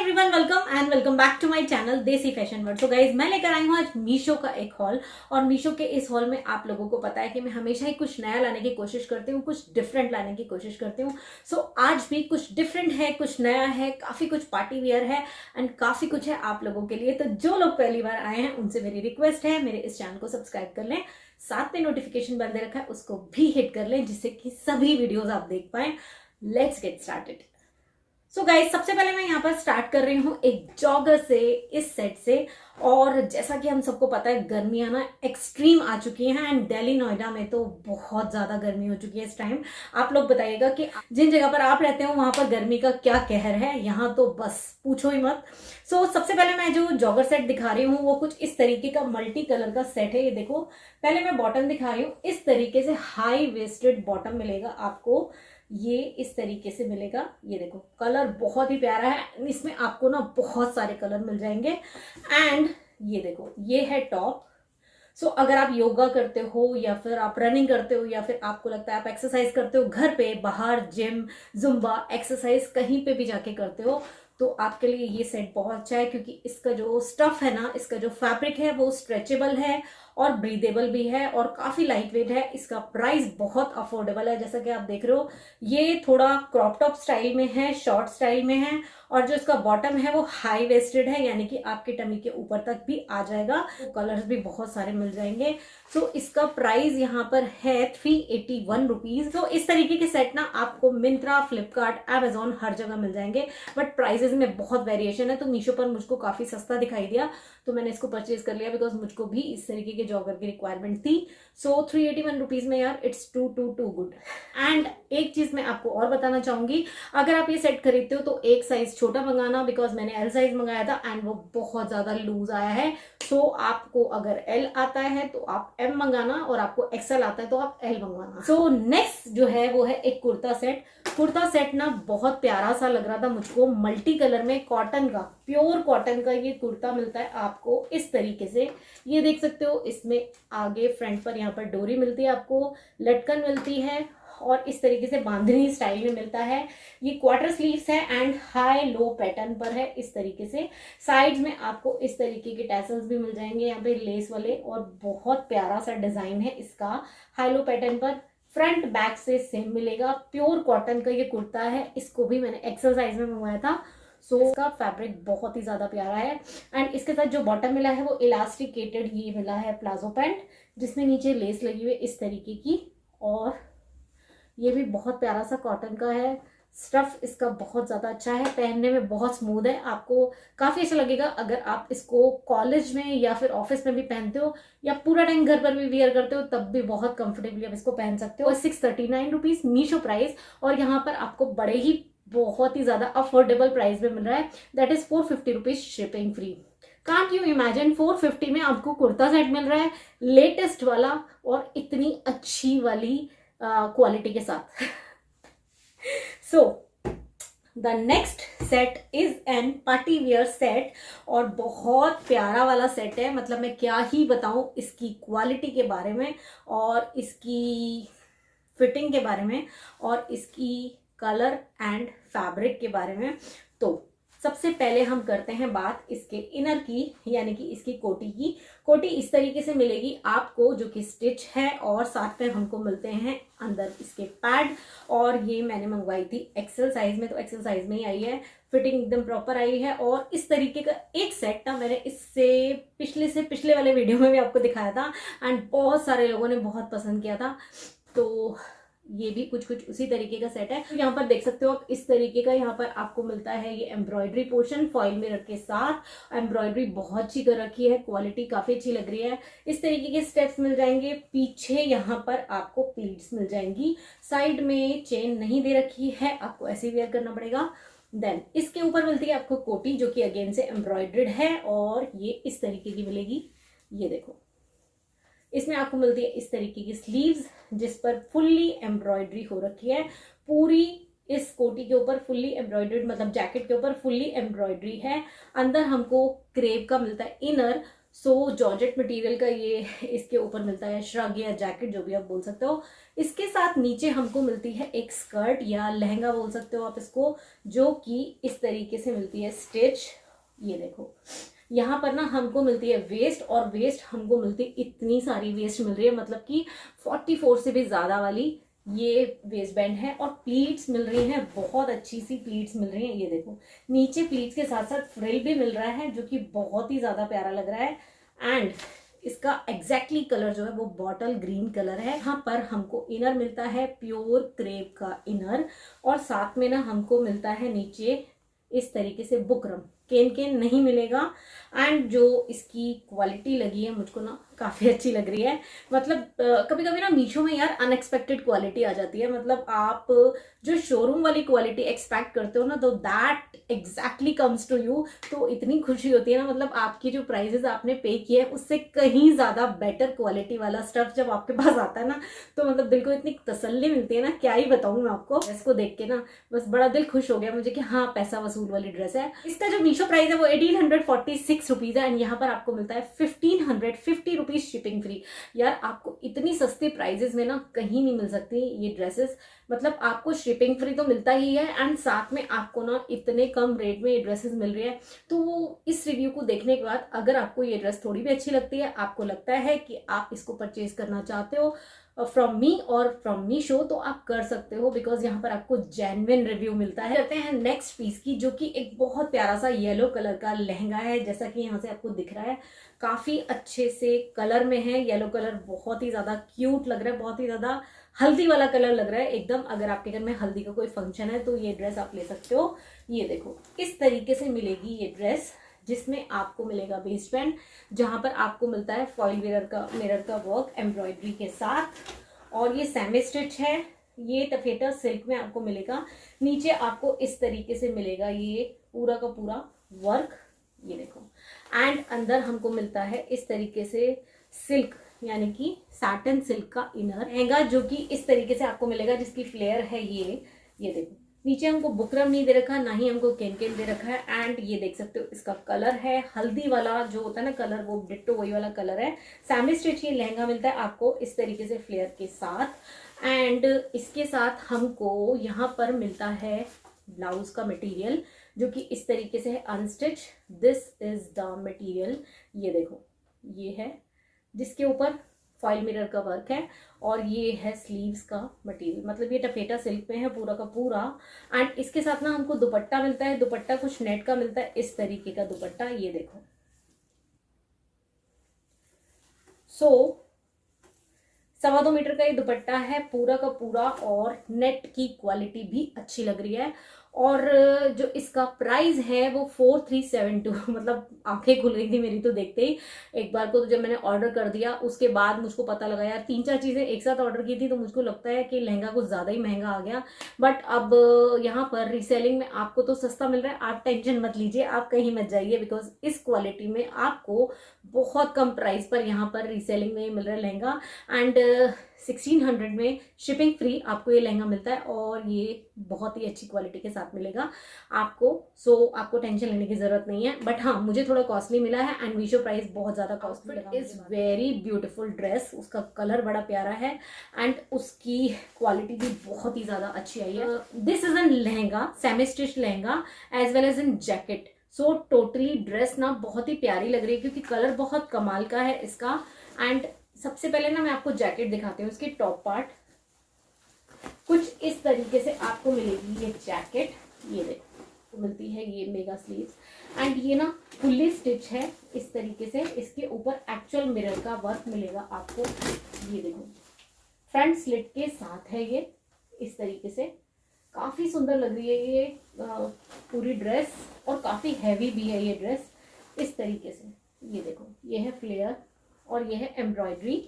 Everyone, welcome back to my channel desi fashion world. So guys, मैं लेकर आई हूँ आज मीशो का एक हॉल। और मीशो के इस हॉल में आप लोगों को पता है कि मैं हमेशा ही कुछ नया लाने की कोशिश करती हूँ, कुछ डिफरेंट लाने की कोशिश करती हूँ। सो आज भी कुछ डिफरेंट है, कुछ नया है, काफी कुछ पार्टी वियर है एंड काफी कुछ है आप लोगों के लिए। तो जो लोग पहली बार आए हैं उनसे मेरी रिक्वेस्ट है, मेरे इस चैनल को सब्सक्राइब कर लें, साथ में नोटिफिकेशन बेल दे रखा है उसको भी हिट कर लें, जिससे कि सभी वीडियोज आप देख पाए। Let's get started. So guys, सबसे पहले मैं यहाँ पर स्टार्ट कर रही हूँ एक जॉगर से, इस सेट से। और जैसा कि हम सबको पता है, गर्मियां ना एक्सट्रीम आ चुकी हैं एंड दिल्ली नोएडा में तो बहुत ज्यादा गर्मी हो चुकी है इस टाइम। आप लोग बताइएगा कि जिन जगह पर आप रहते हो वहां पर गर्मी का क्या कहर है। यहाँ तो बस पूछो ही मत। सबसे पहले मैं जो जॉगर सेट दिखा रही हूँ वो कुछ इस तरीके का मल्टी कलर का सेट है। ये देखो, पहले मैं बॉटम दिखा रही हूँ। इस तरीके से हाई वेस्टेड बॉटम मिलेगा आपको, ये इस तरीके से मिलेगा। ये देखो, कलर बहुत ही प्यारा है, इसमें आपको ना बहुत सारे कलर मिल जाएंगे। एंड ये देखो, ये है टॉप। अगर आप योगा करते हो या फिर आप रनिंग करते हो या फिर आपको लगता है आप एक्सरसाइज करते हो घर पे, बाहर जिम, जुम्बा एक्सरसाइज कहीं पे भी जाके करते हो, तो आपके लिए ये सेट बहुत अच्छा है। क्योंकि इसका जो स्टफ है ना, इसका जो फैब्रिक है वो स्ट्रेचेबल है और ब्रीदेबल भी है और काफी लाइट वेट है। इसका प्राइस बहुत अफोर्डेबल है। जैसा कि आप देख रहे हो, ये थोड़ा क्रॉप टॉप स्टाइल में है, शॉर्ट स्टाइल में है। और जो इसका बॉटम है वो हाई वेस्टेड है, यानी कि आपके टमी के ऊपर तक भी आ जाएगा। तो कलर्स भी बहुत सारे मिल जाएंगे। इसका प्राइस यहाँ पर है 381 रुपीज। इस तरीके के सेट ना आपको मिंत्रा, फ्लिपकार्ट, Amazon हर जगह मिल जाएंगे, बट प्राइसेस में बहुत वेरिएशन है। तो मीशो पर मुझको काफी सस्ता दिखाई दिया तो मैंने इसको परचेज कर लिया, बिकॉज मुझको भी इस तरीके के जॉगर की रिक्वायरमेंट थी। 381 रुपीज में यार, इट्स टू गुड। एंड एक चीज मैं आपको और बताना चाहूंगी, अगर आप ये सेट खरीदते हो तो एक साइज छोटा मंगाना, बिकॉज मैंने एल साइज मंगाया था एंड वो बहुत ज्यादा लूज आया है। आपको अगर एल आता है तो आप एम मंगाना, और आपको एक्सएल आता है तो आप एल मंगवाना। नेक्स्ट जो है वो है एक कुर्ता सेट। कुर्ता सेट ना बहुत प्यारा सा लग रहा था मुझको, मल्टी कलर में, कॉटन का, प्योर कॉटन का ये कुर्ता मिलता है आपको इस तरीके से। ये देख सकते हो, इसमें आगे फ्रंट पर यहाँ पर डोरी मिलती है, आपको लटकन मिलती है और इस तरीके से बांधनी स्टाइल में मिलता है। ये क्वार्टर स्लीव्स है एंड हाई लो पैटर्न पर है इस तरीके से। साइड्स में आपको इस तरीके के टैसल्स भी मिल जाएंगे यहाँ पे लेस वाले, और बहुत प्यारा सा डिजाइन है इसका हाई लो पैटर्न पर। फ्रंट बैक से सेम मिलेगा, प्योर कॉटन का ये कुर्ता है। इसको भी मैंने एक्सेल साइज में मंगवाया था। इसका फैब्रिक बहुत ही ज्यादा प्यारा है। एंड इसके साथ जो बॉटम मिला है वो इलास्टिकेटेड ये मिला है प्लाजो पैंट, जिसमें नीचे लेस लगी हुई है इस तरीके की। और ये भी बहुत प्यारा सा कॉटन का है। स्टफ इसका बहुत ज्यादा अच्छा है, पहनने में बहुत स्मूथ है, आपको काफी अच्छा लगेगा। अगर आप इसको कॉलेज में या फिर ऑफिस में भी पहनते हो या पूरा टाइम घर पर भी वियर करते हो, तब भी बहुत कंफर्टेबली आप इसको पहन सकते हो। 639 रुपीज मीशो प्राइस, और यहाँ पर आपको बड़े ही बहुत ही ज्यादा अफोर्डेबल प्राइस में मिल रहा है। That is 450 rupees shipping free. Can't you imagine, 450 में आपको कुर्ता सेट मिल रहा है, लेटेस्ट वाला और इतनी अच्छी वाली क्वालिटी के साथ। The next set is an party wear set, और बहुत प्यारा वाला सेट है। मतलब मैं क्या ही बताऊं इसकी क्वालिटी के बारे में और इसकी फिटिंग के बारे में और इसकी कलर एंड फैब्रिक के बारे में। तो सबसे पहले हम करते हैं बात इसके इनर की, यानी कि इसकी कोटी की। कोटी इस तरीके से मिलेगी आपको, जो कि स्टिच है, और साथ में हमको मिलते हैं अंदर इसके पैड। और ये मैंने मंगवाई थी एक्सेल साइज में, तो एक्सेल साइज में ही आई है। फिटिंग एकदम प्रॉपर आई है। और इस तरीके का एक सेट ना मैंने इससे पिछले वाले वीडियो में भी आपको दिखाया था एंड बहुत सारे लोगों ने बहुत पसंद किया था। तो ये भी कुछ उसी तरीके का सेट है। तो यहाँ पर देख सकते हो आप, इस तरीके का यहाँ पर आपको मिलता है ये एम्ब्रॉयडरी पोर्शन फॉइल मिरर के साथ। एम्ब्रॉयडरी बहुत अच्छी कर रखी है, क्वालिटी काफी अच्छी लग रही है। इस तरीके के स्टेप्स मिल जाएंगे। पीछे यहाँ पर आपको प्लीट्स मिल जाएंगी। साइड में चेन नहीं दे रखी है, आपको ऐसे वेयर करना पड़ेगा। देन इसके ऊपर मिलती है आपको कोटी, जो कि अगेन से एम्ब्रॉयडर्ड है, और ये इस तरीके की मिलेगी। ये देखो, इसमें आपको मिलती है इस तरीके की स्लीव्स, जिस पर फुल्ली एम्ब्रॉयडरी हो रखी है। पूरी इस कोटी के ऊपर फुल्ली एम्ब्रॉयडर्ड, मतलब जैकेट के ऊपर फुल्ली एम्ब्रॉयडरी है। अंदर हमको क्रेप का मिलता है इनर, सो जॉर्जेट मटेरियल का ये इसके ऊपर मिलता है श्रग या जैकेट, जो भी आप बोल सकते हो। इसके साथ नीचे हमको मिलती है एक स्कर्ट या लहंगा बोल सकते हो आप इसको, जो कि इस तरीके से मिलती है स्टिच। ये देखो यहाँ पर ना हमको मिलती है वेस्ट, और वेस्ट हमको मिलती है, इतनी सारी वेस्ट मिल रही है, मतलब कि 44 से भी ज़्यादा वाली ये वेस्ट बैंड है। और प्लीट्स मिल रही हैं, बहुत अच्छी सी प्लीट्स मिल रही हैं। ये देखो नीचे प्लीट्स के साथ साथ फ्रिल भी मिल रहा है, जो कि बहुत ही ज़्यादा प्यारा लग रहा है। एंड इसका एग्जैक्टली कलर जो है वो बॉटल ग्रीन कलर है। यहाँ पर हमको इनर मिलता है प्योर क्रेप का इनर, और साथ में ना हमको मिलता है नीचे इस तरीके से बुकरम, केन केन नहीं मिलेगा। एंड जो इसकी क्वालिटी लगी है मुझको ना काफ़ी अच्छी लग रही है। मतलब कभी कभी ना मीशो में यार अनएक्सपेक्टेड क्वालिटी आ जाती है, मतलब आप जो शोरूम वाली क्वालिटी एक्सपेक्ट करते हो ना, तो that exactly comes to you. तो इतनी खुशी होती है ना, मतलब आपकी जो प्राइजेस आपने पे किए हैं उससे कहीं ज़्यादा बेटर क्वालिटी वाला स्टफ जब आपके पास आता है ना, तो मतलब दिल को इतनी तसल्ली मिलती है ना, क्या ही बताऊँ मैं आपको। इसको देख के ना बस बड़ा दिल खुश हो गया मुझे कि हाँ पैसा वसूल वाली ड्रेस है। इसका जो मीशो प्राइस है वो 1846 रुपीज़ है, एंड यहाँ पर आपको मिलता है 1550 रुपीज़ शिपिंग फ्री। यार आपको इतनी सस्ते प्राइजेस में ना कहीं नहीं मिल सकती ये ड्रेसेस, मतलब आपको शिपिंग फ्री तो मिलता ही है, एंड साथ में आपको ना इतने कम रेट में ये ड्रेसेस मिल रही है। तो इस रिव्यू को देखने के बाद अगर आपको ये ड्रेस थोड़ी भी अच्छी लगती है, आपको लगता है कि आप इसको परचेज करना चाहते हो फ्रॉम मी और फ्रॉम मीशो, तो आप कर सकते हो, बिकॉज यहाँ पर आपको जेन्युइन रिव्यू मिलता है। करते हैं नेक्स्ट पीस की, जो कि एक बहुत प्यारा सा येलो कलर का लहंगा है, जैसा कि यहाँ से आपको दिख रहा है। काफी अच्छे से कलर में है, येलो कलर बहुत ही ज्यादा क्यूट लग रहा है, बहुत ही ज्यादा हल्दी वाला कलर लग रहा है एकदम। अगर आपके घर में हल्दी का कोई फंक्शन है तो ये ड्रेस आप ले सकते हो। ये देखो इस तरीके से मिलेगी ये ड्रेस, जिसमें आपको मिलेगा वेस्ट बैंड, जहां पर आपको मिलता है फॉइल मिरर का वर्क एम्ब्रॉयडरी के साथ, और ये सेमी स्टिच है। ये टफेटा सिल्क में आपको मिलेगा। नीचे आपको इस तरीके से मिलेगा ये पूरा का पूरा वर्क, ये देखो। एंड अंदर हमको मिलता है इस तरीके से सिल्क, यानी कि सैटिन सिल्क का इनर लहंगा, जो कि इस तरीके से आपको मिलेगा, जिसकी फ्लेयर है ये देखो। नीचे हमको बुकरम नहीं दे रखा, ना ही हमको केन दे रखा है। एंड ये देख सकते हो इसका कलर है हल्दी वाला जो होता है ना कलर, वो डिट्टो वही वाला कलर है। सैमी स्टिच ये लहंगा मिलता है आपको इस तरीके से फ्लेयर के साथ। एंड इसके साथ हमको यहाँ पर मिलता है ब्लाउज का मटेरियल, जो कि इस तरीके से है unstitch. This is the material, ये देखो ये है, जिसके ऊपर फॉइल मिरर का वर्क है, और ये है स्लीव्स का मटेरियल, मतलब ये टफेटा सिल्क पे है पूरा का पूरा। एंड इसके साथ ना हमको दुपट्टा मिलता है, दुपट्टा कुछ नेट का मिलता है, इस तरीके का दुपट्टा, ये देखो। सो 2.25 मीटर का ये दुपट्टा है पूरा का पूरा, और नेट की क्वालिटी भी अच्छी लग रही है। और जो इसका प्राइस है वो 4372 मतलब आंखें खुल गई थी मेरी तो देखते ही। एक बार को तो जब मैंने ऑर्डर कर दिया उसके बाद मुझको पता लगा यार 3-4 चीज़ें एक साथ ऑर्डर की थी, तो मुझको लगता है कि लहंगा कुछ ज़्यादा ही महंगा आ गया। बट अब यहाँ पर रीसेलिंग में आपको तो सस्ता मिल रहा है, आप टेंशन मत लीजिए, आप कहीं मत जाइए, बिकॉज इस क्वालिटी में आपको बहुत कम प्राइस पर यहाँ पर रीसेलिंग में मिल रहा है लहंगा। एंड 1600 में शिपिंग फ्री आपको ये लहंगा मिलता है, और ये बहुत ही अच्छी क्वालिटी के साथ मिलेगा आपको। सो आपको टेंशन लेने की जरूरत नहीं है। बट हाँ मुझे थोड़ा कॉस्टली मिला है, एंड मीशो प्राइस बहुत ज्यादा कॉस्टली लगा। इज वेरी ब्यूटीफुल ड्रेस, उसका कलर बड़ा प्यारा है, एंड उसकी क्वालिटी भी बहुत ही ज्यादा अच्छी आई है। This is an lehenga, semi stitch lehenga as well as in jacket. So totally dress ना बहुत ही प्यारी लग रही है, क्योंकि कलर बहुत कमाल का है इसका। एंड सबसे पहले ना मैं आपको जैकेट दिखाती हूँ। इसकी टॉप पार्ट कुछ इस तरीके से आपको मिलेगी ये जैकेट, ये देखो मिलती है ये मेगा स्लीव्स, एंड ये ना फुल्ली स्टिच है इस तरीके से। इसके ऊपर एक्चुअल मिरर का वर्क मिलेगा आपको, ये देखो फ्रंट स्लिट के साथ है ये इस तरीके से। काफ़ी सुंदर लग रही है ये पूरी ड्रेस, और काफ़ी हैवी भी है ये ड्रेस इस तरीके से। ये देखो ये है फ्लेयर और ये है एम्ब्रॉयडरी।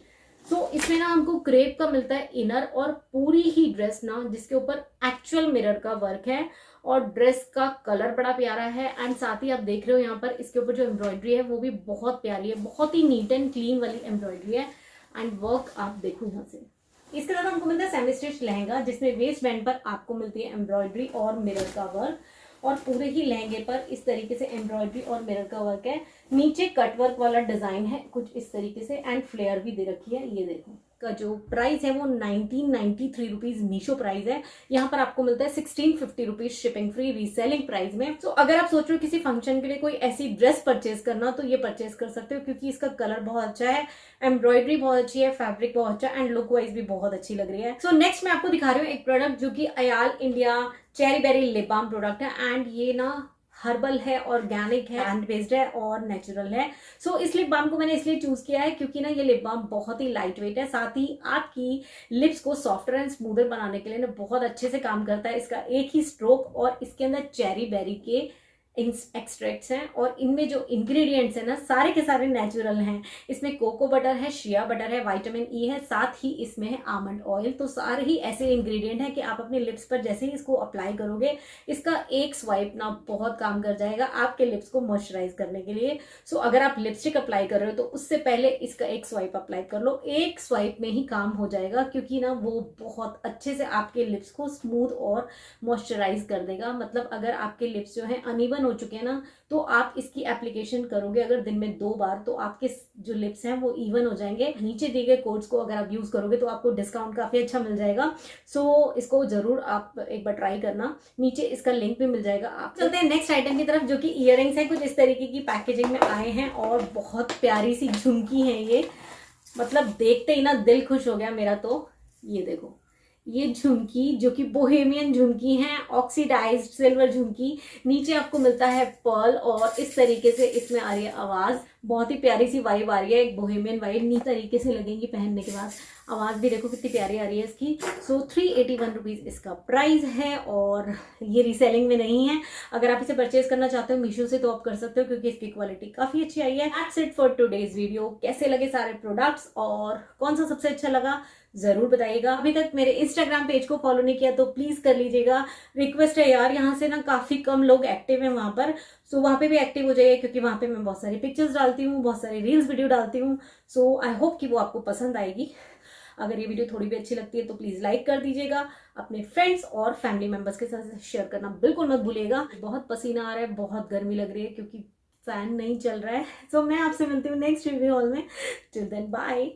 सो इसमें ना हमको क्रेप का मिलता है इनर, और पूरी ही ड्रेस ना जिसके ऊपर एक्चुअल मिरर का वर्क है, और ड्रेस का कलर बड़ा प्यारा है। एंड साथ ही आप देख रहे हो यहाँ पर इसके ऊपर जो एम्ब्रॉयडरी है वो भी बहुत प्यारी है, बहुत ही नीट एंड क्लीन वाली एम्ब्रॉयडरी है। एंड वर्क आप देखो यहाँ से। इसके साथ हमको मिलता है सेमी स्टिच लहंगा, जिसमें वेस्ट बैंड पर आपको मिलती है एम्ब्रॉयडरी और मिरर का वर्क, और पूरे ही लहंगे पर इस तरीके से एम्ब्रॉयडरी और मिरर का वर्क है। नीचे कट वर्क वाला डिजाइन है कुछ इस तरीके से एंड फ्लेयर भी दे रखी है। ये देखो का जो प्राइस है वो 1993 रुपीज मीशो प्राइस है। यहाँ पर आपको मिलता है 1650 rupees shipping free reselling price में। तो अगर आप सोच रहे हो किसी फंक्शन के लिए कोई ऐसी ड्रेस परचेज करना तो ये परचेज कर सकते हो, क्योंकि इसका कलर बहुत अच्छा है, एम्ब्रॉयडरी बहुत अच्छी है, फैब्रिक बहुत अच्छा है एंड लुक वाइज भी बहुत अच्छी लग रही है। सो नेक्स्ट मैं आपको दिखा रही हूँ एक प्रोडक्ट जो कि अयाल India cherry berry lip balm product है एंड ये ना हर्बल है, ऑर्गेनिक है, प्लांट बेस्ड है और नेचुरल है। सो इस लिप बाम को मैंने इसलिए चूज किया है क्योंकि ना ये लिप बाम बहुत ही लाइट वेट है, साथ ही आपकी लिप्स को सॉफ्टर एंड स्मूदर बनाने के लिए ना बहुत अच्छे से काम करता है। इसका एक ही स्ट्रोक और इसके अंदर चेरी बेरी के एक्सट्रैक्ट्स हैं और इनमें जो इंग्रेडिएंट्स हैं ना सारे के सारे नेचुरल हैं। इसमें कोको बटर है, शिया बटर है, विटामिन ई है, साथ ही इसमें है आमंड ऑयल। तो सारे ही ऐसे इंग्रेडिएंट हैं कि आप अपने लिप्स पर जैसे ही इसको अप्लाई करोगे इसका एक स्वाइप ना बहुत काम कर जाएगा आपके लिप्स को मॉइस्चराइज करने के लिए। सो अगर आप लिपस्टिक अप्लाई कर रहे हो तो उससे पहले इसका एक स्वाइप अप्लाई कर लो, एक स्वाइप में ही काम हो जाएगा, क्योंकि ना वो बहुत अच्छे से आपके लिप्स को स्मूथ और मॉइस्चराइज कर देगा। मतलब अगर आपके लिप्स जो है अनइवन हो चुके हैं ना तो आप इसकी एप्लीकेशन करोगे अगर दिन में 2 बार तो आपके जो लिप्स हैं वो इवन हो जाएंगे। नीचे दिए गए कोड्स को अगर आप यूज करोगे तो आपको डिस्काउंट काफी अच्छा मिल जाएगा। सो इसको जरूर आप एक बार ट्राई करना, नीचे इसका लिंक भी मिल जाएगा। आप चलते हैं नेक्स्ट आइटम की तरफ जो कि इयररिंग्स है। कुछ इस तरीके की पैकेजिंग में आए हैं और बहुत प्यारी सी झुमकी है ये, मतलब देखते ही ना दिल खुश हो गया मेरा। तो ये देखो ये झुमकी जो कि बोहेमियन झुमकी है, ऑक्सीडाइज्ड सिल्वर झुमकी। नीचे आपको मिलता है पर्ल और इस तरीके से इसमें आ रही है आवाज, बहुत ही प्यारी सी वाइब आ रही है, एक बोहेमियन वाइब नी तरीके से लगेंगी पहनने के बाद। आवाज भी देखो कितनी प्यारी आ रही है इसकी। सो 381 रुपीज इसका प्राइस है और ये रीसेलिंग में नहीं है। अगर आप इसे परचेज करना चाहते हो मीशो से तो आप कर सकते हो क्योंकि इसकी क्वालिटी काफी अच्छी आई है। That's it for today's video. कैसे लगे सारे प्रोडक्ट्स और कौन सा सबसे अच्छा लगा जरूर बताइएगा। अभी तक मेरे इंस्टाग्राम पेज को फॉलो नहीं किया तो प्लीज कर लीजिएगा, रिक्वेस्ट है यार। यहाँ से ना काफी कम लोग एक्टिव हैं वहां पर, सो वहां पे भी एक्टिव हो जाइए क्योंकि वहां पे मैं बहुत सारी पिक्चर्स डालती हूँ, बहुत सारी रील्स वीडियो डालती हूँ। सो आई होप कि वो आपको पसंद आएगी। अगर ये वीडियो थोड़ी भी अच्छी लगती है तो प्लीज लाइक कर दीजिएगा, अपने फ्रेंड्स और फैमिली मेंबर्स के साथ शेयर करना बिल्कुल मत भूलिएगा। बहुत पसीना आ रहा है, बहुत गर्मी लग रही है क्योंकि फैन नहीं चल रहा है। सो मैं आपसे मिलती हूँ नेक्स्ट वीडियो हॉल में। Till then bye.